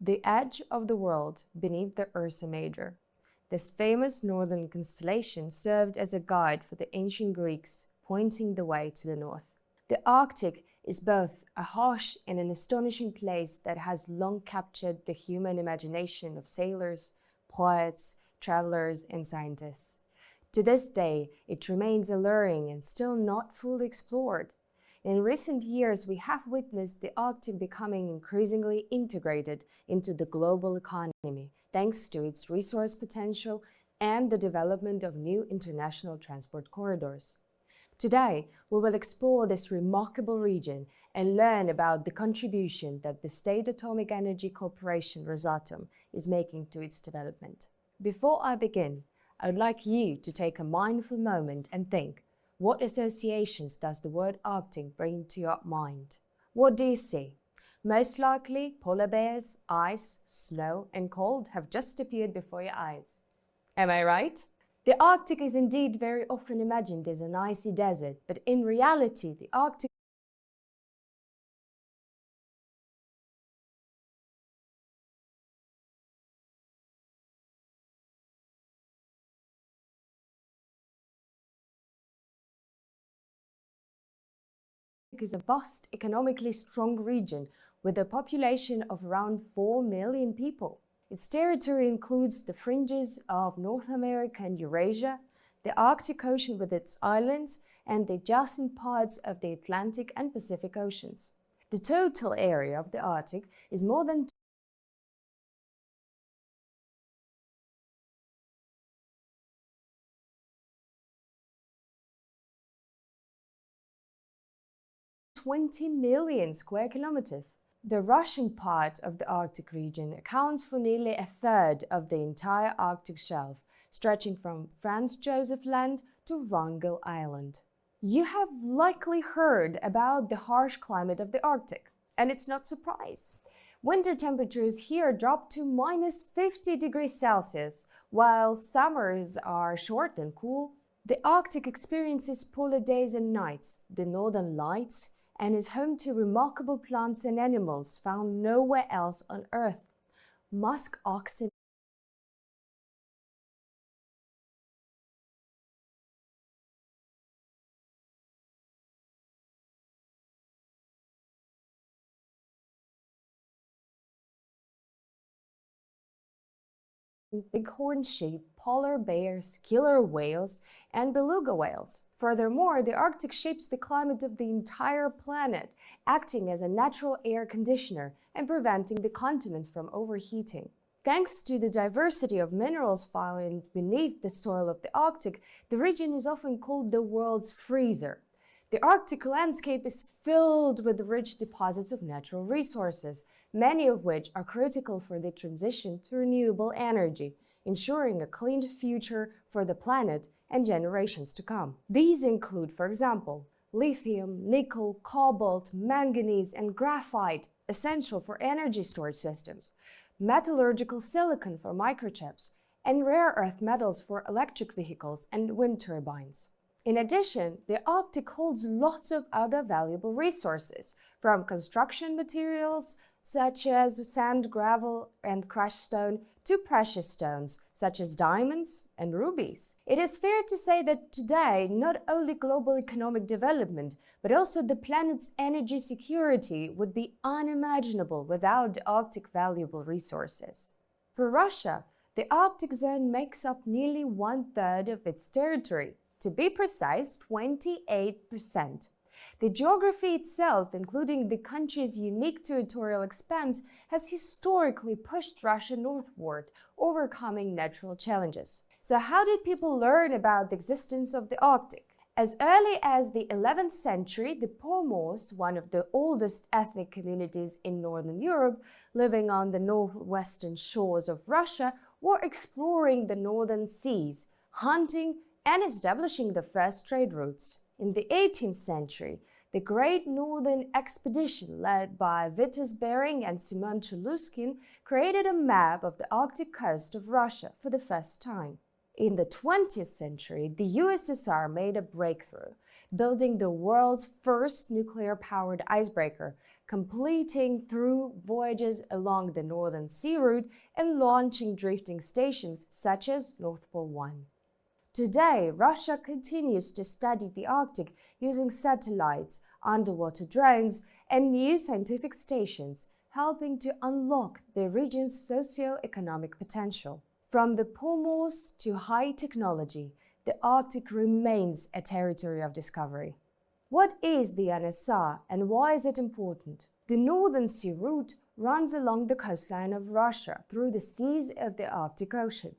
The edge of the world beneath the Ursa Major. This famous northern constellation served as a guide for the ancient Greeks, pointing the way to the north. The Arctic is both a harsh and an astonishing place that has long captured the human imagination of sailors, poets, travelers, and scientists. To this day, it remains alluring and still not fully explored. In recent years, we have witnessed the Arctic becoming increasingly integrated into the global economy, thanks to its resource potential and the development of new international transport corridors. Today, we will explore this remarkable region and learn about the contribution that the State Atomic Energy Corporation Rosatom is making to its development. Before I begin, I would like you to take a mindful moment and think, what associations does the word Arctic bring to your mind? What do you see? Most likely, polar bears, ice, snow, and cold have just appeared before your eyes. Am I right? The Arctic is indeed very often imagined as an icy desert, but in reality, the Arctic is a vast, economically strong region with a population of around 4 million people. Its territory includes the fringes of North America and Eurasia, the Arctic Ocean with its islands, and the adjacent parts of the Atlantic and Pacific Oceans. The total area of the Arctic is more than 20 million square kilometers. The Russian part of the Arctic region accounts for nearly a third of the entire Arctic shelf, stretching from Franz Josef Land to Wrangel Island. You have likely heard about the harsh climate of the Arctic, and it's not a surprise. Winter temperatures here drop to minus 50 degrees Celsius, while summers are short and cool. The Arctic experiences polar days and nights, the northern lights, and is home to remarkable plants and animals found nowhere else on Earth. Musk oxen bighorn sheep, polar bears, killer whales, and beluga whales. Furthermore, the Arctic shapes the climate of the entire planet, acting as a natural air conditioner and preventing the continents from overheating. Thanks to the diversity of minerals found beneath the soil of the Arctic, the region is often called the world's freezer. The Arctic landscape is filled with rich deposits of natural resources, many of which are critical for the transition to renewable energy, ensuring a clean future for the planet and generations to come. These include, for example, lithium, nickel, cobalt, manganese, and graphite, essential for energy storage systems, metallurgical silicon for microchips, and rare earth metals for electric vehicles and wind turbines. In addition, the Arctic holds lots of other valuable resources, from construction materials such as sand, gravel, and crushed stone to precious stones such as diamonds and rubies. It is fair to say that today, not only global economic development, but also the planet's energy security would be unimaginable without the Arctic valuable resources. For Russia, the Arctic zone makes up nearly 1/3 of its territory. To be precise, 28%. The geography itself, including the country's unique territorial expanse, has historically pushed Russia northward, overcoming natural challenges. So how did people learn about the existence of the Arctic? As early as the 11th century, the Pomors, one of the oldest ethnic communities in Northern Europe, living on the northwestern shores of Russia, were exploring the northern seas, hunting, and establishing the first trade routes. In the 18th century, the Great Northern Expedition, led by Vitus Bering and Simon Chelyuskin, created a map of the Arctic coast of Russia for the first time. In the 20th century, the USSR made a breakthrough, building the world's first nuclear-powered icebreaker, completing through voyages along the Northern Sea Route and launching drifting stations such as North Pole 1. Today, Russia continues to study the Arctic using satellites, underwater drones, and new scientific stations, helping to unlock the region's socio-economic potential. From the poles to high technology, the Arctic remains a territory of discovery. What is the NSR and why is it important? The Northern Sea Route runs along the coastline of Russia through the seas of the Arctic Ocean.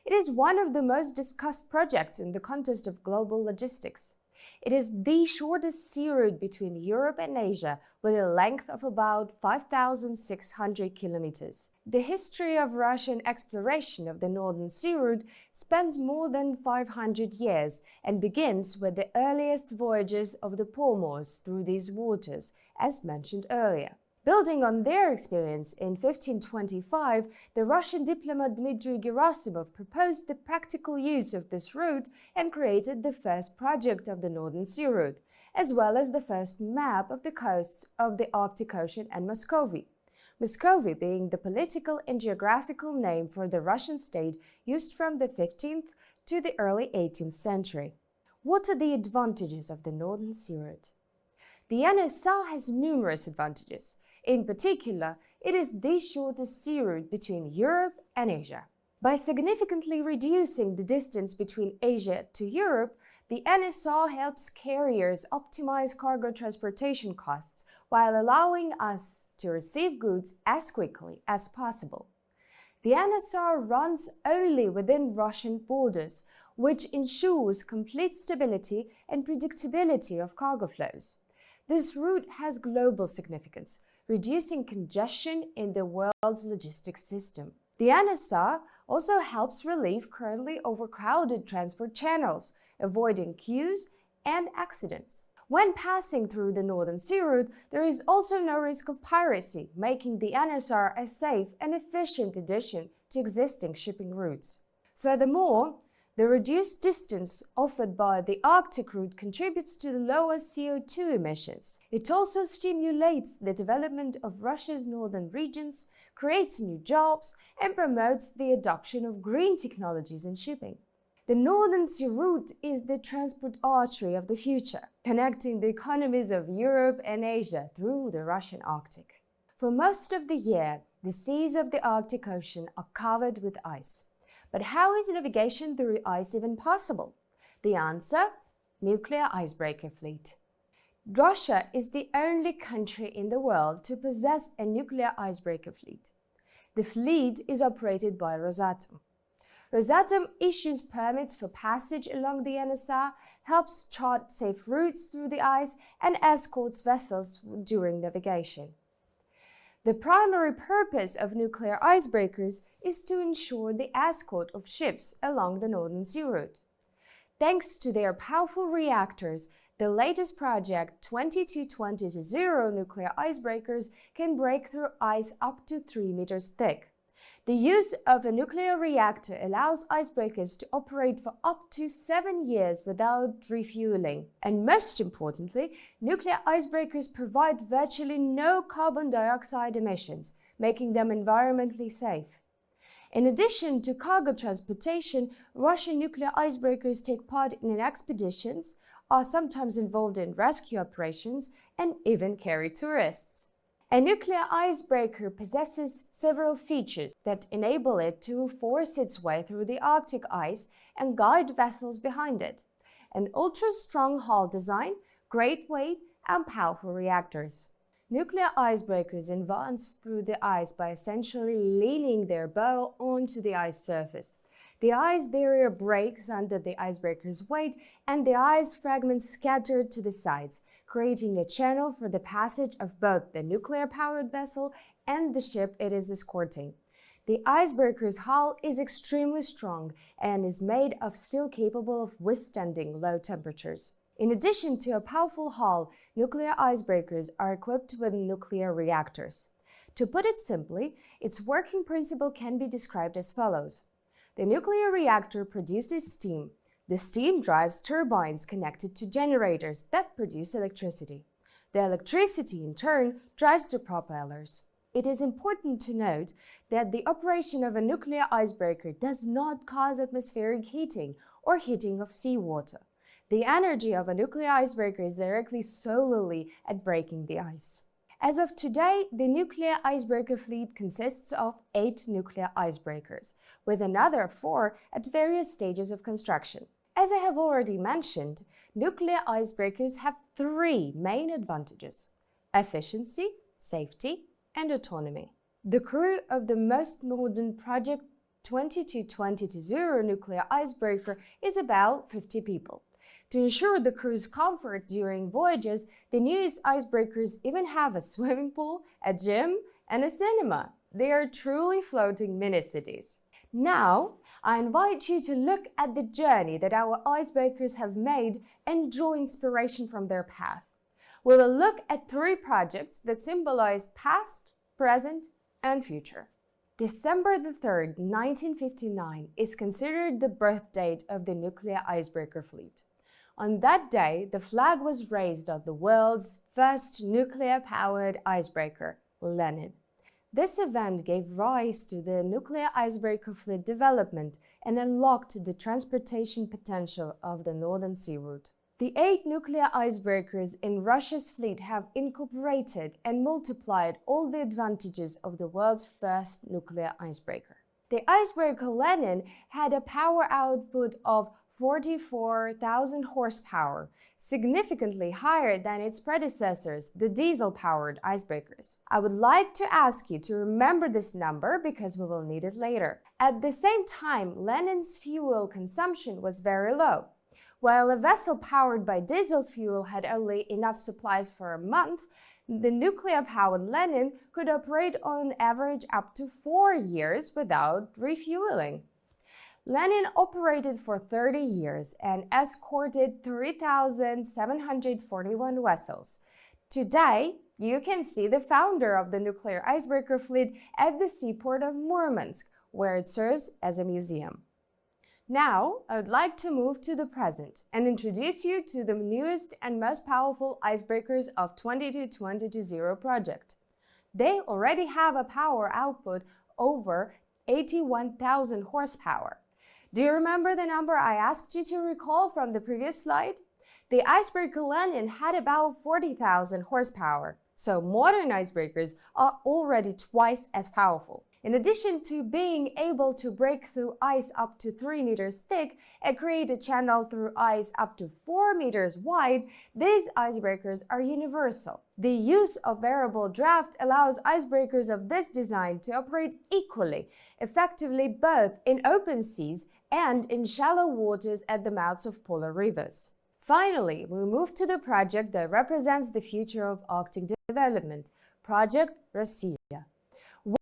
It is one of the most discussed projects in the context of global logistics. It is the shortest sea route between Europe and Asia, with a length of about 5,600 kilometers. The history of Russian exploration of the Northern Sea Route spans more than 500 years and begins with the earliest voyages of the Pomors through these waters, as mentioned earlier. Building on their experience, in 1525, the Russian diplomat Dmitry Gerasimov proposed the practical use of this route and created the first project of the Northern Sea Route, as well as the first map of the coasts of the Arctic Ocean and Muscovy. Muscovy being the political and geographical name for the Russian state used from the 15th to the early 18th century. What are the advantages of the Northern Sea Route? The NSR has numerous advantages. In particular, it is the shortest sea route between Europe and Asia. By significantly reducing the distance between Asia to Europe, the NSR helps carriers optimize cargo transportation costs while allowing us to receive goods as quickly as possible. The NSR runs only within Russian borders, which ensures complete stability and predictability of cargo flows. This route has global significance, reducing congestion in the world's logistics system. The NSR also helps relieve currently overcrowded transport channels, avoiding queues and accidents. When passing through the Northern Sea Route, there is also no risk of piracy, making the NSR a safe and efficient addition to existing shipping routes. Furthermore, the reduced distance offered by the Arctic route contributes to lower CO2 emissions. It also stimulates the development of Russia's northern regions, creates new jobs, and promotes the adoption of green technologies in shipping. The Northern Sea Route is the transport artery of the future, connecting the economies of Europe and Asia through the Russian Arctic. For most of the year, the seas of the Arctic Ocean are covered with ice. But how is navigation through ice even possible? The answer: nuclear icebreaker fleet. Russia is the only country in the world to possess a nuclear icebreaker fleet. The fleet is operated by Rosatom. Rosatom issues permits for passage along the NSR, helps chart safe routes through the ice, and escorts vessels during navigation. The primary purpose of nuclear icebreakers is to ensure the escort of ships along the Northern Sea Route. Thanks to their powerful reactors, the latest project 2220 nuclear icebreakers can break through ice up to 3 meters thick. The use of a nuclear reactor allows icebreakers to operate for up to 7 years without refueling. And most importantly, nuclear icebreakers provide virtually no carbon dioxide emissions, making them environmentally safe. In addition to cargo transportation, Russian nuclear icebreakers take part in expeditions, are sometimes involved in rescue operations, and even carry tourists. A nuclear icebreaker possesses several features that enable it to force its way through the Arctic ice and guide vessels behind it. An ultra-strong hull design, great weight, and powerful reactors. Nuclear icebreakers advance through the ice by essentially leaning their bow onto the ice surface. The ice barrier breaks under the icebreaker's weight, and the ice fragments scatter to the sides, creating a channel for the passage of both the nuclear-powered vessel and the ship it is escorting. The icebreaker's hull is extremely strong and is made of steel capable of withstanding low temperatures. In addition to a powerful hull, nuclear icebreakers are equipped with nuclear reactors. To put it simply, its working principle can be described as follows. The nuclear reactor produces steam. The steam drives turbines connected to generators that produce electricity. The electricity, in turn, drives the propellers. It is important to note that the operation of a nuclear icebreaker does not cause atmospheric heating or heating of seawater. The energy of a nuclear icebreaker is directly solely at breaking the ice. As of today, the nuclear icebreaker fleet consists of 8 nuclear icebreakers, with another 4 at various stages of construction. As I have already mentioned, nuclear icebreakers have 3 main advantages: efficiency, safety, and autonomy. The crew of the most modern Project 2220 nuclear icebreaker is about 50 people. To ensure the crew's comfort during voyages, the newest icebreakers even have a swimming pool, a gym, and a cinema. They are truly floating mini-cities. Now, I invite you to look at the journey that our icebreakers have made and draw inspiration from their path. We will look at 3 projects that symbolize past, present, and future. December 3rd, 1959 is considered the birth date of the nuclear icebreaker fleet. On that day, the flag was raised on the world's first nuclear-powered icebreaker, Lenin. This event gave rise to the nuclear icebreaker fleet development and unlocked the transportation potential of the Northern Sea route. The 8 nuclear icebreakers in Russia's fleet have incorporated and multiplied all the advantages of the world's first nuclear icebreaker. The icebreaker Lenin had a power output of 44,000 horsepower, significantly higher than its predecessors, the diesel-powered icebreakers. I would like to ask you to remember this number because we will need it later. At the same time, Lenin's fuel consumption was very low. While a vessel powered by diesel fuel had only enough supplies for a month, the nuclear-powered Lenin could operate on average up to 4 years without refueling. Lenin operated for 30 years and escorted 3,741 vessels. Today, you can see the founder of the nuclear icebreaker fleet at the seaport of Murmansk, where it serves as a museum. Now, I would like to move to the present and introduce you to the newest and most powerful icebreakers of 2220 project. They already have a power output over 81,000 horsepower. Do you remember the number I asked you to recall from the previous slide? The icebreaker Lenin had about 40,000 horsepower, so modern icebreakers are already twice as powerful. In addition to being able to break through ice up to 3 meters thick and create a channel through ice up to 4 meters wide, these icebreakers are universal. The use of variable draft allows icebreakers of this design to operate equally, effectively both in open seas and in shallow waters at the mouths of polar rivers. Finally, we move to the project that represents the future of Arctic development, Project Rossiya,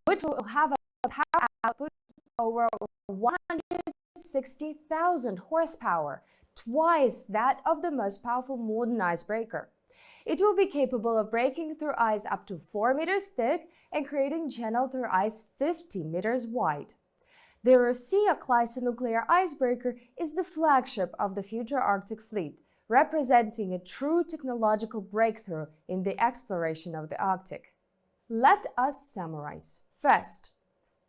which will have a power output over 160,000 horsepower, twice that of the most powerful modern icebreaker. It will be capable of breaking through ice up to 4 meters thick and creating channel through ice 50 meters wide. The Rossiya-class nuclear icebreaker is the flagship of the future Arctic fleet, representing a true technological breakthrough in the exploration of the Arctic. Let us summarize. First,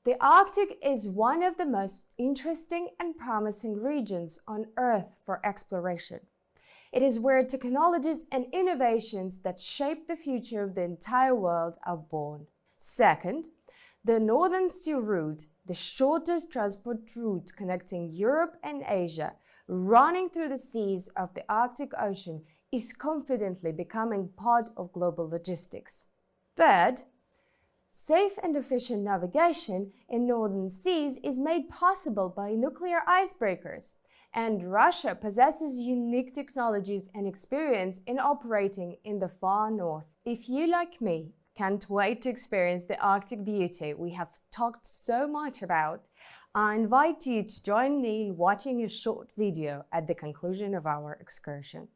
the Arctic is one of the most interesting and promising regions on Earth for exploration. It is where technologies and innovations that shape the future of the entire world are born. Second, the Northern Sea route, the shortest transport route connecting Europe and Asia, running through the seas of the Arctic Ocean, is confidently becoming part of global logistics. Third, safe and efficient navigation in northern seas is made possible by nuclear icebreakers, and Russia possesses unique technologies and experience in operating in the far north. If you, like me, can't wait to experience the Arctic beauty we have talked so much about, I invite you to join me in watching a short video at the conclusion of our excursion.